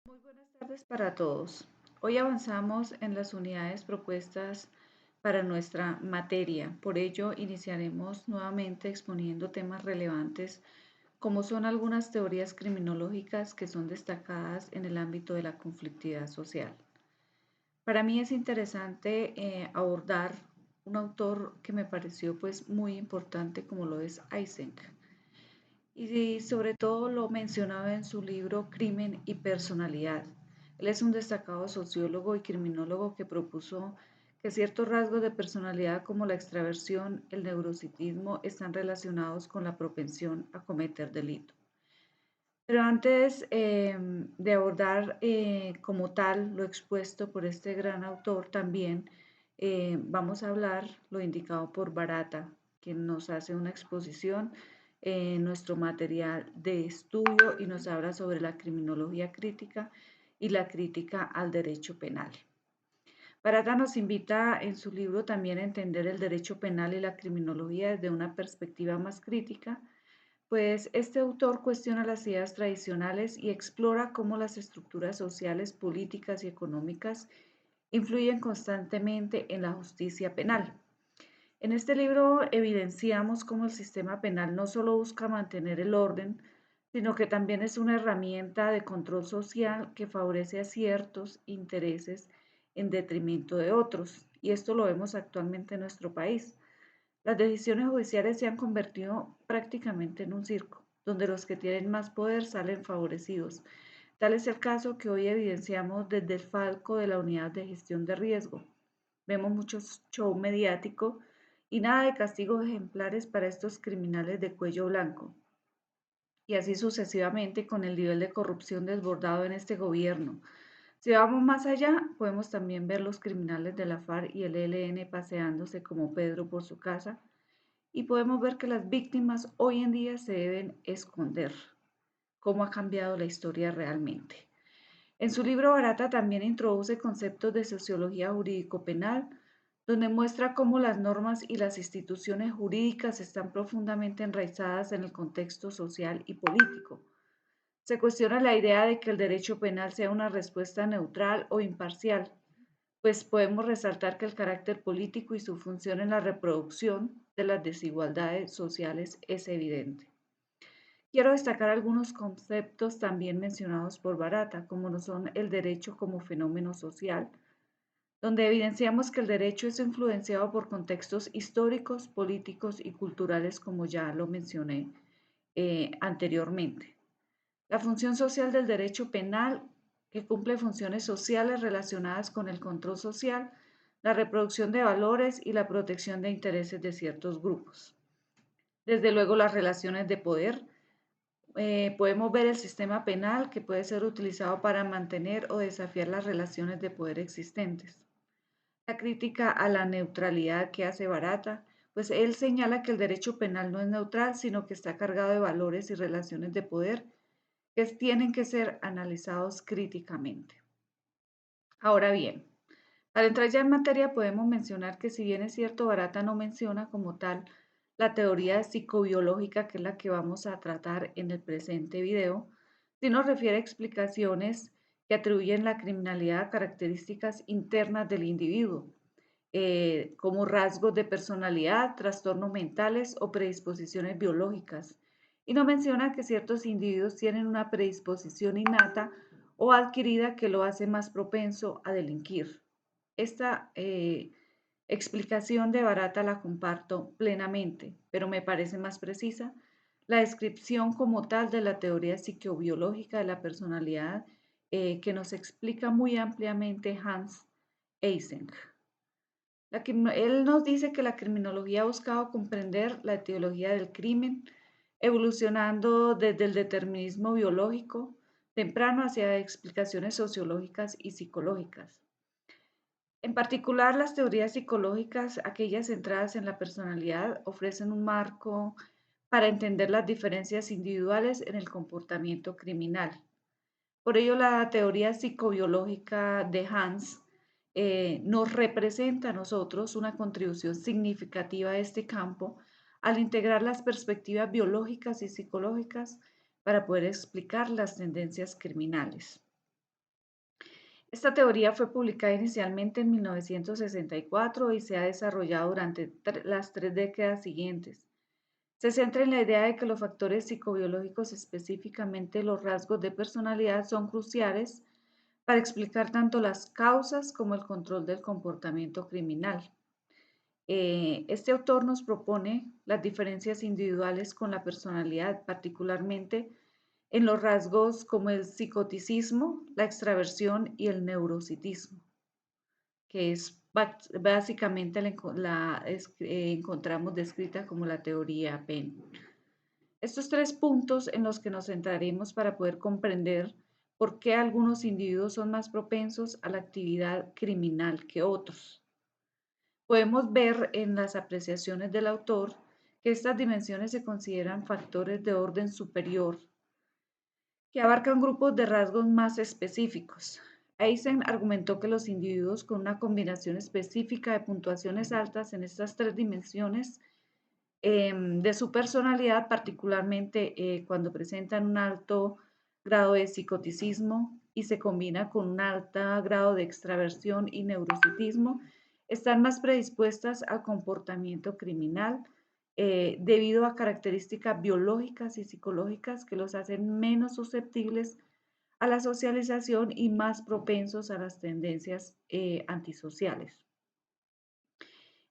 Muy buenas tardes para todos. Hoy avanzamos en las unidades propuestas para nuestra materia. Por ello, iniciaremos nuevamente exponiendo temas relevantes como son algunas teorías criminológicas que son destacadas en el ámbito de la conflictividad social. Para mí es interesante abordar un autor que me pareció pues muy importante como lo es Eysenck y sobre todo lo mencionaba en su libro Crimen y Personalidad. Él es un destacado sociólogo y criminólogo que propuso que ciertos rasgos de personalidad como la extraversión, el neurositismo están relacionados con la propensión a cometer delito. Pero antes de abordar como tal lo expuesto por este gran autor, también vamos a hablar lo indicado por Barata, quien nos hace una exposición en nuestro material de estudio y nos habla sobre la criminología crítica y la crítica al derecho penal. Barata nos invita en su libro también a entender el derecho penal y la criminología desde una perspectiva más crítica, pues este autor cuestiona las ideas tradicionales y explora cómo las estructuras sociales, políticas y económicas influyen constantemente en la justicia penal. En este libro evidenciamos cómo el sistema penal no solo busca mantener el orden, sino que también es una herramienta de control social que favorece a ciertos intereses en detrimento de otros. Y esto lo vemos actualmente en nuestro país. Las decisiones judiciales se han convertido prácticamente en un circo, donde los que tienen más poder salen favorecidos. Tal es el caso que hoy evidenciamos desde el Falco de la Unidad de Gestión de Riesgo. Vemos mucho show mediático y nada de castigos ejemplares para estos criminales de cuello blanco. Y así sucesivamente con el nivel de corrupción desbordado en este gobierno. Si vamos más allá, podemos también ver los criminales de la FARC y el ELN paseándose como Pedro por su casa, y podemos ver que las víctimas hoy en día se deben esconder. ¿Cómo ha cambiado la historia realmente? En su libro Barata también introduce conceptos de sociología jurídico-penal, donde muestra cómo las normas y las instituciones jurídicas están profundamente enraizadas en el contexto social y político. Se cuestiona la idea de que el derecho penal sea una respuesta neutral o imparcial, pues podemos resaltar que el carácter político y su función en la reproducción de las desigualdades sociales es evidente. Quiero destacar algunos conceptos también mencionados por Barata, como lo son el derecho como fenómeno social, donde evidenciamos que el derecho es influenciado por contextos históricos, políticos y culturales, como ya lo mencioné anteriormente. La función social del derecho penal, que cumple funciones sociales relacionadas con el control social, la reproducción de valores y la protección de intereses de ciertos grupos. Desde luego, las relaciones de poder. Podemos ver el sistema penal que puede ser utilizado para mantener o desafiar las relaciones de poder existentes. La crítica a la neutralidad que hace Barata, pues él señala que el derecho penal no es neutral, sino que está cargado de valores y relaciones de poder que tienen que ser analizados críticamente. Ahora bien, para entrar ya en materia podemos mencionar que si bien es cierto, Barata no menciona como tal la teoría psicobiológica, que es la que vamos a tratar en el presente video, sino refiere a explicaciones que atribuyen la criminalidad a características internas del individuo, como rasgos de personalidad, trastornos mentales o predisposiciones biológicas. Y no menciona que ciertos individuos tienen una predisposición innata o adquirida que lo hace más propenso a delinquir. Esta explicación de Barata la comparto plenamente, pero me parece más precisa la descripción como tal de la teoría psicobiológica de la personalidad que nos explica muy ampliamente Hans Eysenck. Él nos dice que la criminología ha buscado comprender la etiología del crimen, evolucionando desde el determinismo biológico temprano hacia explicaciones sociológicas y psicológicas. En particular, las teorías psicológicas, aquellas centradas en la personalidad, ofrecen un marco para entender las diferencias individuales en el comportamiento criminal. Por ello, la teoría psicobiológica de Hans nos representa a nosotros una contribución significativa a este campo al integrar las perspectivas biológicas y psicológicas para poder explicar las tendencias criminales. Esta teoría fue publicada inicialmente en 1964 y se ha desarrollado durante las 3 décadas siguientes. Se centra en la idea de que los factores psicobiológicos, específicamente los rasgos de personalidad, son cruciales para explicar tanto las causas como el control del comportamiento criminal. Este autor nos propone las diferencias individuales con la personalidad, particularmente en los rasgos como el psicoticismo, la extraversión y el neurositismo, que es básicamente encontramos descrita como la teoría Penn. Estos 3 puntos en los que nos centraremos para poder comprender por qué algunos individuos son más propensos a la actividad criminal que otros. Podemos ver en las apreciaciones del autor que estas dimensiones se consideran factores de orden superior que abarcan grupos de rasgos más específicos. Eisen argumentó que los individuos con una combinación específica de puntuaciones altas en estas 3 dimensiones de su personalidad, particularmente cuando presentan un alto grado de psicoticismo y se combina con un alto grado de extraversión y neurositismo, están más predispuestas al comportamiento criminal debido a características biológicas y psicológicas que los hacen menos susceptibles a la socialización y más propensos a las tendencias antisociales.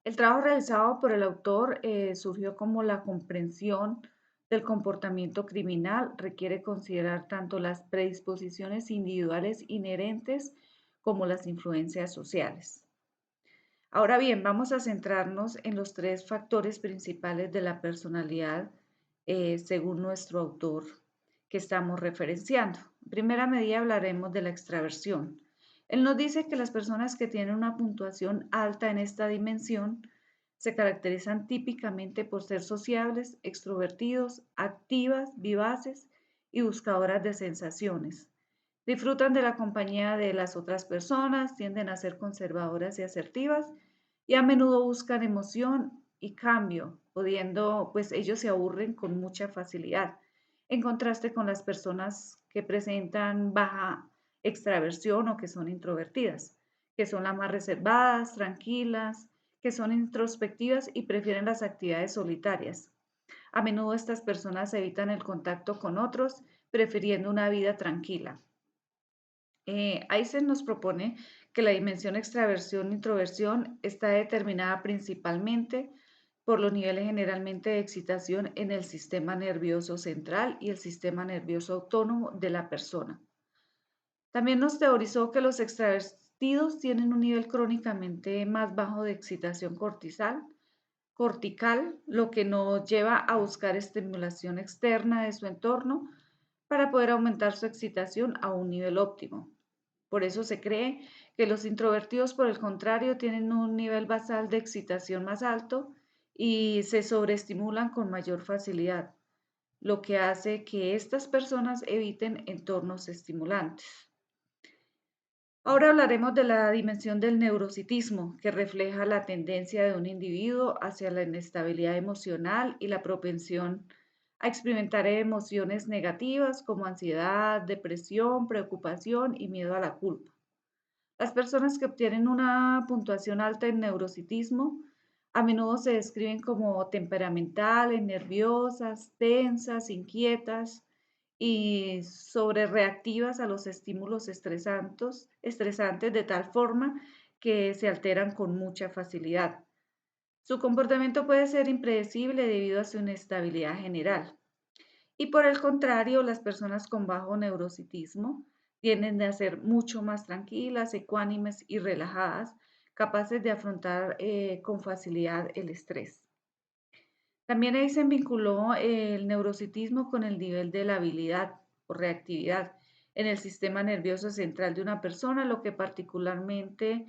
El trabajo realizado por el autor surgió como la comprensión del comportamiento criminal requiere considerar tanto las predisposiciones individuales inherentes como las influencias sociales. Ahora bien, vamos a centrarnos en los 3 factores principales de la personalidad según nuestro autor que estamos referenciando. En primera medida hablaremos de la extraversión. Él nos dice que las personas que tienen una puntuación alta en esta dimensión se caracterizan típicamente por ser sociables, extrovertidos, activas, vivaces y buscadoras de sensaciones. Disfrutan de la compañía de las otras personas, tienden a ser conservadoras y asertivas y a menudo buscan emoción y cambio, pudiendo, pues ellos se aburren con mucha facilidad, en contraste con las personas que presentan baja extraversión o que son introvertidas, que son las más reservadas, tranquilas, que son introspectivas y prefieren las actividades solitarias. A menudo estas personas evitan el contacto con otros, prefiriendo una vida tranquila. Eisen nos propone que la dimensión extraversión-introversión está determinada principalmente por los niveles generalmente de excitación en el sistema nervioso central y el sistema nervioso autónomo de la persona. También nos teorizó que los extravertidos tienen un nivel crónicamente más bajo de excitación cortical, lo que nos lleva a buscar estimulación externa de su entorno para poder aumentar su excitación a un nivel óptimo. Por eso se cree que los introvertidos, por el contrario, tienen un nivel basal de excitación más alto y se sobreestimulan con mayor facilidad, lo que hace que estas personas eviten entornos estimulantes. Ahora hablaremos de la dimensión del neurositismo, que refleja la tendencia de un individuo hacia la inestabilidad emocional y la propensión a experimentar emociones negativas como ansiedad, depresión, preocupación y miedo a la culpa. Las personas que obtienen una puntuación alta en neurositismo a menudo se describen como temperamentales, nerviosas, tensas, inquietas y sobrereactivas a los estímulos estresantes de tal forma que se alteran con mucha facilidad. Su comportamiento puede ser impredecible debido a su inestabilidad general. Y por el contrario, las personas con bajo neurositismo tienden a ser mucho más tranquilas, ecuánimes y relajadas, capaces de afrontar con facilidad el estrés. También ahí se vinculó el neurositismo con el nivel de la habilidad o reactividad en el sistema nervioso central de una persona, lo que particularmente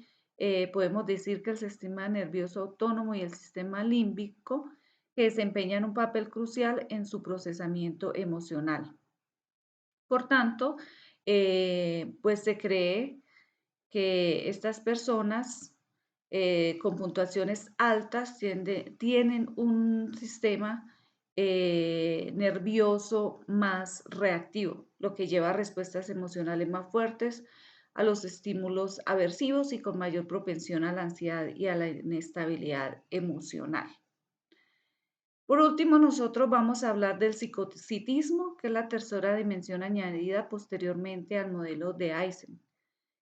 podemos decir que el sistema nervioso autónomo y el sistema límbico que desempeñan un papel crucial en su procesamiento emocional. Por tanto, pues se cree que estas personas con puntuaciones altas tienen un sistema nervioso más reactivo, lo que lleva a respuestas emocionales más fuertes, a los estímulos aversivos y con mayor propensión a la ansiedad y a la inestabilidad emocional. Por último, nosotros vamos a hablar del psicocitismo, que es la tercera dimensión añadida posteriormente al modelo de Eysen,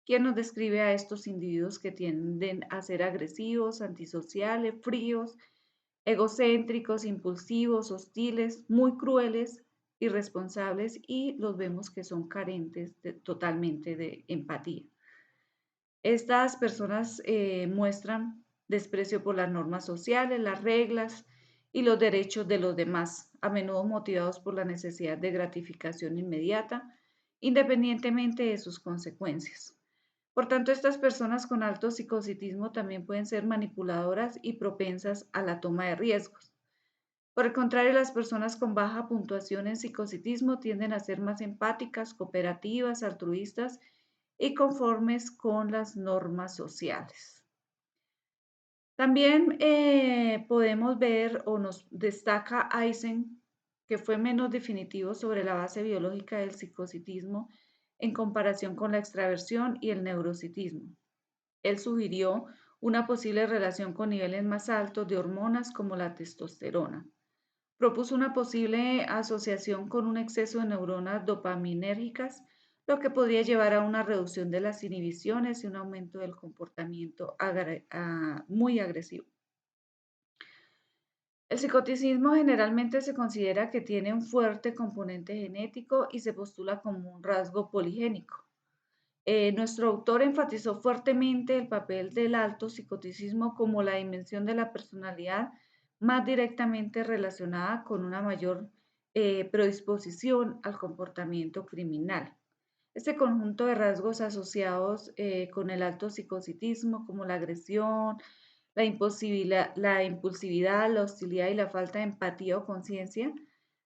quien nos describe a estos individuos que tienden a ser agresivos, antisociales, fríos, egocéntricos, impulsivos, hostiles, muy crueles, irresponsables y los vemos que son carentes totalmente de empatía. Estas personas muestran desprecio por las normas sociales, las reglas y los derechos de los demás, a menudo motivados por la necesidad de gratificación inmediata, independientemente de sus consecuencias. Por tanto, estas personas con alto psicocitismo también pueden ser manipuladoras y propensas a la toma de riesgos. Por el contrario, las personas con baja puntuación en psicocitismo tienden a ser más empáticas, cooperativas, altruistas y conformes con las normas sociales. También podemos ver o nos destaca Eisen que fue menos definitivo sobre la base biológica del psicocitismo en comparación con la extraversión y el neurocitismo. Él sugirió una posible relación con niveles más altos de hormonas como la testosterona. Propuso una posible asociación con un exceso de neuronas dopaminérgicas, lo que podría llevar a una reducción de las inhibiciones y un aumento del comportamiento muy agresivo. El psicoticismo generalmente se considera que tiene un fuerte componente genético y se postula como un rasgo poligénico. Nuestro autor enfatizó fuertemente el papel del alto psicoticismo como la dimensión de la personalidad más directamente relacionada con una mayor predisposición al comportamiento criminal. Este conjunto de rasgos asociados con el alto psicoticismo, como la agresión, la impulsividad, la hostilidad y la falta de empatía o conciencia,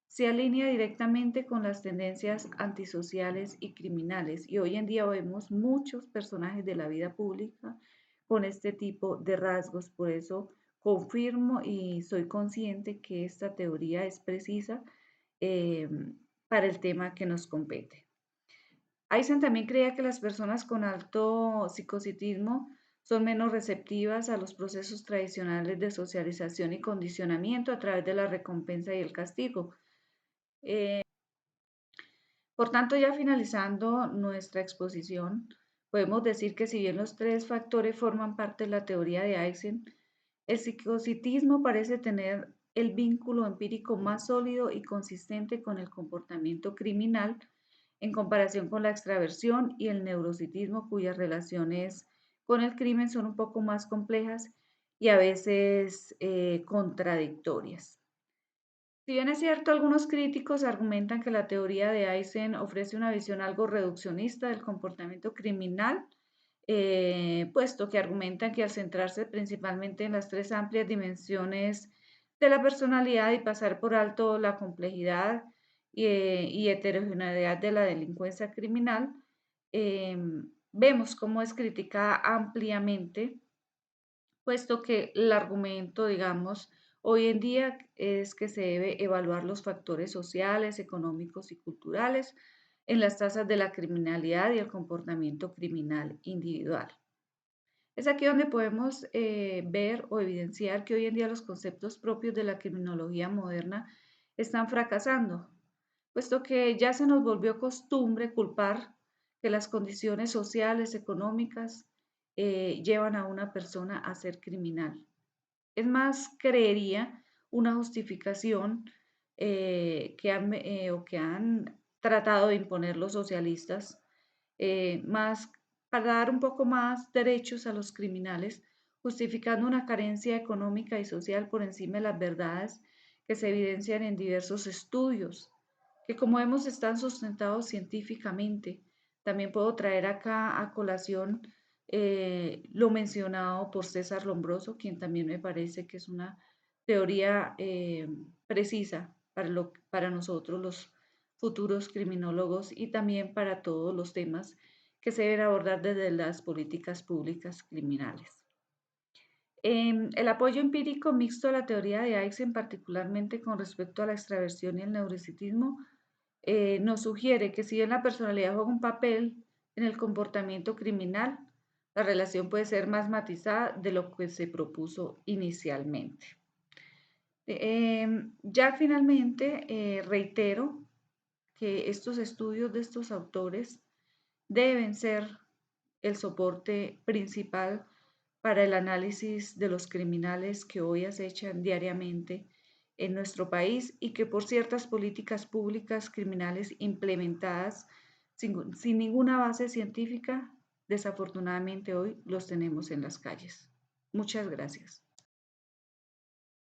se alinea directamente con las tendencias antisociales y criminales. Y hoy en día vemos muchos personajes de la vida pública con este tipo de rasgos. Por eso confirmo y soy consciente que esta teoría es precisa eh, para el tema que nos compete. Eisen también creía que las personas con alto psicocitismo son menos receptivas a los procesos tradicionales de socialización y condicionamiento a través de la recompensa y el castigo. Por tanto, ya finalizando nuestra exposición, podemos decir que si bien los tres factores forman parte de la teoría de Eisen, el psicocitismo parece tener el vínculo empírico más sólido y consistente con el comportamiento criminal en comparación con la extraversión y el neurocitismo, cuyas relaciones con el crimen son un poco más complejas y a veces contradictorias. Si bien es cierto, algunos críticos argumentan que la teoría de Eisen ofrece una visión algo reduccionista del comportamiento criminal, puesto que argumentan que al centrarse principalmente en las tres amplias dimensiones de la personalidad y pasar por alto la complejidad y heterogeneidad de la delincuencia criminal, eh, vemos cómo es criticada ampliamente, puesto que el argumento, digamos, hoy en día es que se debe evaluar los factores sociales, económicos y culturales en las tasas de la criminalidad y el comportamiento criminal individual. Es aquí donde podemos ver o evidenciar que hoy en día los conceptos propios de la criminología moderna están fracasando, puesto que ya se nos volvió costumbre culpar que las condiciones sociales, económicas, llevan a una persona a ser criminal. Es más, creería una justificación que han tratado de imponer los socialistas, más para dar un poco más derechos a los criminales, justificando una carencia económica y social por encima de las verdades que se evidencian en diversos estudios, que como vemos están sustentados científicamente. También puedo traer acá a colación lo mencionado por César Lombroso, quien también me parece que es una teoría precisa para nosotros los futuros criminólogos y también para todos los temas que se deben abordar desde las políticas públicas criminales. El apoyo empírico mixto a la teoría de Eichmann, particularmente con respecto a la extraversión y el neurocitismo, nos sugiere que si bien la personalidad juega un papel en el comportamiento criminal, la relación puede ser más matizada de lo que se propuso inicialmente. Ya finalmente reitero que estos estudios de estos autores deben ser el soporte principal para el análisis de los criminales que hoy acechan diariamente en nuestro país y que por ciertas políticas públicas criminales implementadas sin ninguna base científica, desafortunadamente hoy los tenemos en las calles. Muchas gracias.